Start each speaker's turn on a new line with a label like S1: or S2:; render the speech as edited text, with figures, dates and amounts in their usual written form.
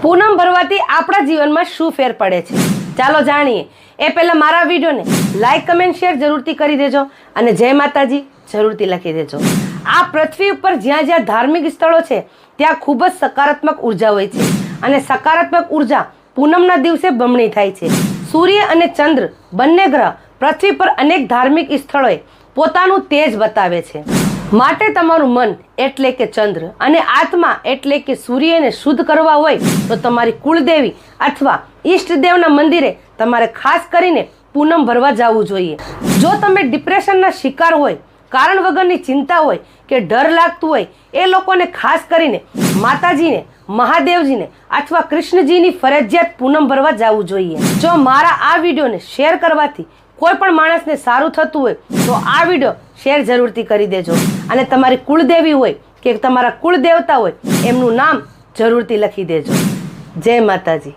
S1: પૂનમ ભરવાથી આપણા જીવનમાં શું ફેર પડે છે ચાલો જાણીએ। એ પહેલાં મારા વિડીયોને લાઈક કમેન્ટ શેર જરૂરથી કરી દેજો અને જય માતાજી જરૂરથી લખી દેજો। આ પૃથ્વી ઉપર જ્યાં જ્યાં ધાર્મિક સ્થળો છે ત્યાં ખૂબ જ સકારાત્મક ઉર્જા હોય છે અને સકારાત્મક ઉર્જા પૂનમના દિવસે બમણી થાય છે। સૂર્ય અને ચંદ્ર બંને ગ્રહ પૃથ્વી પર અનેક ધાર્મિક સ્થળોએ પોતાનું તેજ બતાવે છે, માટે તમારું મન એટલે કે ચંદ્ર અને આત્મા એટલે કે સૂર્યને શુદ્ધ કરવા હોય તો તમારી કુળદેવી અથવા ઈષ્ટદેવના મંદિરે તમારે ખાસ કરીને પૂનમ ભરવા જવું જોઈએ। જો તમે ડિપ્રેશનના શિકાર હોય, કારણ વગરની ચિંતા હોય કે ડર લાગતું હોય, એ લોકોને ખાસ કરીને માતાજીને, મહાદેવજીને અથવા કૃષ્ણજીની ફરજિયાત પૂનમ ભરવા જવું જોઈએ। જો મારા આ વિડીયોને શેર કરવાથી કોઈ પણ માણસને સારું થતું હોય તો આ વિડીયો શેર જરૂરથી કરી દેજો અને તમારી કુળદેવી હોય કે તમારા કુળદેવતા હોય એમનું નામ જરૂરથી લખી દેજો। જય માતાજી।